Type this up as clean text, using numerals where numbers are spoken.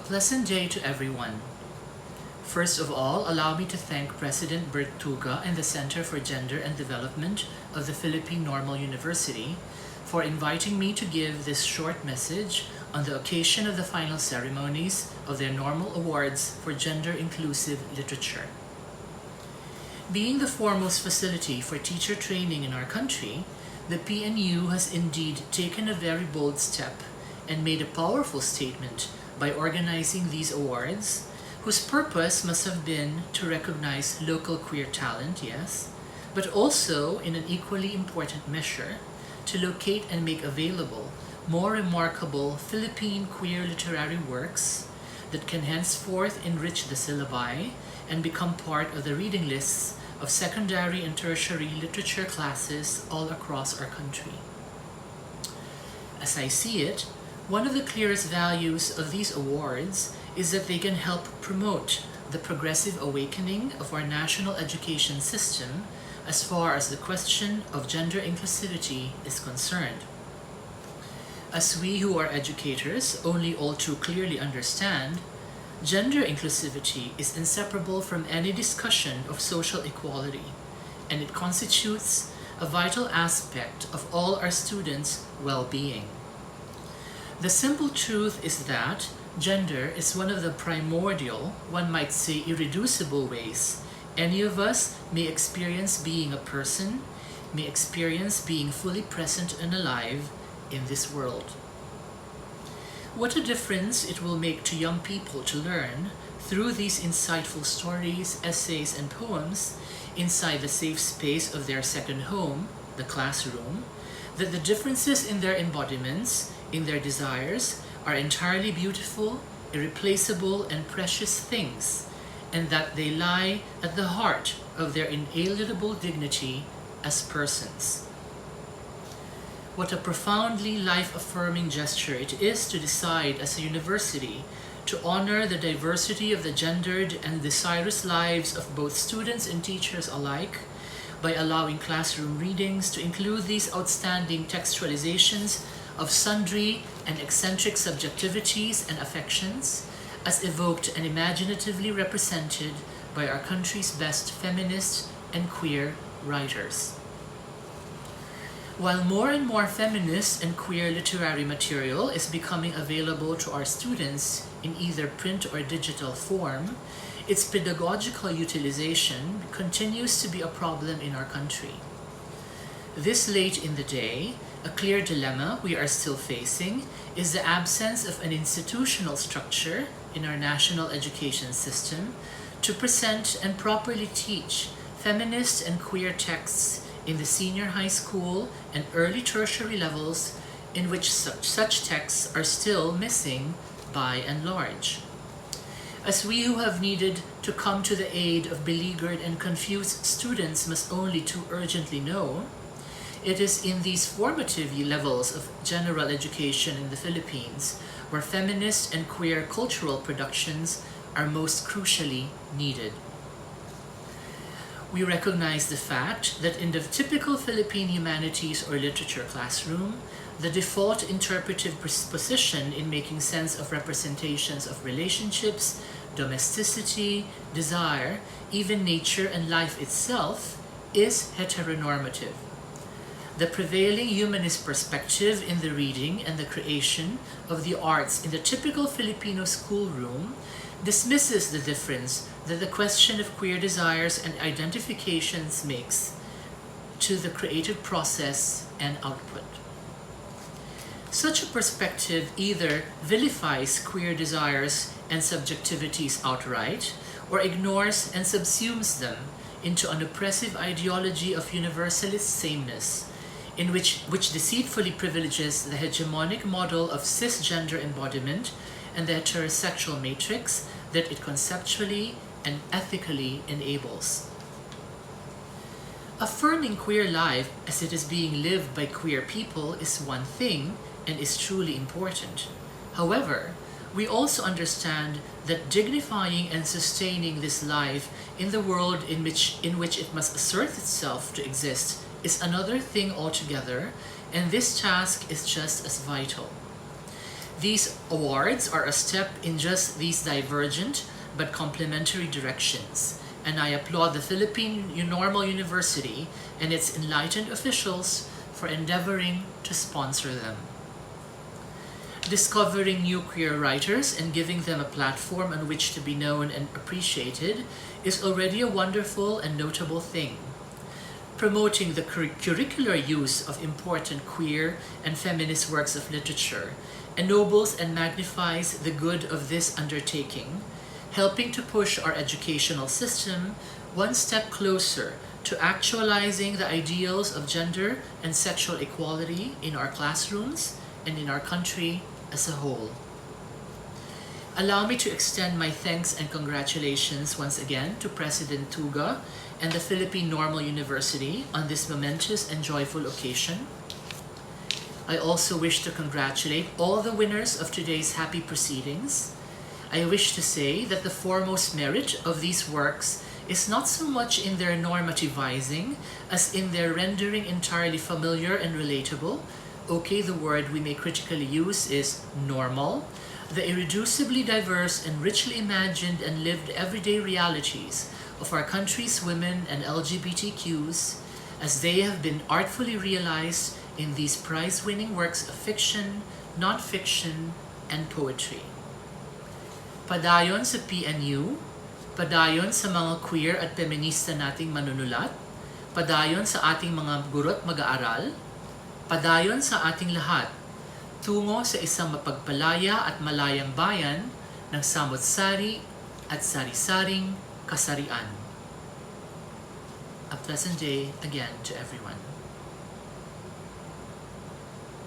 pleasant day to everyone. First of all, allow me to thank President Bert Tuga and the Center for Gender and Development of the Philippine Normal University for inviting me to give this short message on the occasion of the final ceremonies of their Normal Awards for Gender-Inclusive Literature. Being the foremost facility for teacher training in our country, the PNU has indeed taken a very bold step and made a powerful statement by organizing these awards, whose purpose must have been to recognize local queer talent, yes, but also, in an equally important measure, to locate and make available more remarkable Philippine queer literary works that can henceforth enrich the syllabi and become part of the reading lists of secondary and tertiary literature classes all across our country. As I see it, one of the clearest values of these awards is that they can help promote the progressive awakening of our national education system as far as the question of gender inclusivity is concerned. As we who are educators only all too clearly understand, gender inclusivity is inseparable from any discussion of social equality, and it constitutes a vital aspect of all our students' well-being. The simple truth is that gender is one of the primordial, one might say irreducible ways any of us may experience being a person, may experience being fully present and alive in this world. What a difference it will make to young people to learn, through these insightful stories, essays, and poems, inside the safe space of their second home, the classroom, that the differences in their embodiments, in their desires, are entirely beautiful, irreplaceable, and precious things, and that they lie at the heart of their inalienable dignity as persons. What a profoundly life-affirming gesture it is to decide as a university to honor the diversity of the gendered and desirous lives of both students and teachers alike by allowing classroom readings to include these outstanding textualizations of sundry and eccentric subjectivities and affections, as evoked and imaginatively represented by our country's best feminist and queer writers. While more and more feminist and queer literary material is becoming available to our students in either print or digital form, its pedagogical utilization continues to be a problem in our country. This late in the day, a clear dilemma we are still facing is the absence of an institutional structure in our national education system to present and properly teach feminist and queer texts in the senior high school and early tertiary levels, in which such texts are still missing by and large. As we who have needed to come to the aid of beleaguered and confused students must only too urgently know, it is in these formative levels of general education in the Philippines where feminist and queer cultural productions are most crucially needed. We recognize the fact that in the typical Philippine humanities or literature classroom, the default interpretive position in making sense of representations of relationships, domesticity, desire, even nature and life itself is heteronormative. The prevailing humanist perspective in the reading and the creation of the arts in the typical Filipino schoolroom dismisses the difference that the question of queer desires and identifications makes to the creative process and output. Such a perspective either vilifies queer desires and subjectivities outright, or ignores and subsumes them into an oppressive ideology of universalist sameness, in which deceitfully privileges the hegemonic model of cisgender embodiment and the heterosexual matrix that it conceptually and ethically enables. Affirming queer life as it is being lived by queer people is one thing and is truly important. However, we also understand that dignifying and sustaining this life in the world in which it must assert itself to exist is another thing altogether, and this task is just as vital. These awards are a step in just these divergent but complementary directions, and I applaud the Philippine Normal University and its enlightened officials for endeavoring to sponsor them. Discovering new queer writers and giving them a platform on which to be known and appreciated is already a wonderful and notable thing. Promoting the curricular use of important queer and feminist works of literature ennobles and magnifies the good of this undertaking, helping to push our educational system one step closer to actualizing the ideals of gender and sexual equality in our classrooms and in our country as a whole. Allow me to extend my thanks and congratulations once again to President Tuga and the Philippine Normal University on this momentous and joyful occasion. I also wish to congratulate all the winners of today's happy proceedings. I wish to say that the foremost merit of these works is not so much in their normativizing as in their rendering entirely familiar and relatable. Okay, the word we may critically use is normal, the irreducibly diverse and richly imagined and lived everyday realities of our country's women and LGBTQs as they have been artfully realized in these prize-winning works of fiction, non-fiction, and poetry. Padayon sa PNU, padayon sa mga queer at feminista nating manunulat, padayon sa ating mga guro't mag-aaral, padayon sa ating lahat, tungo sa isang mapagpalaya at malayang bayan ng samot-sari at sari-saring kasarian. A pleasant day again to everyone.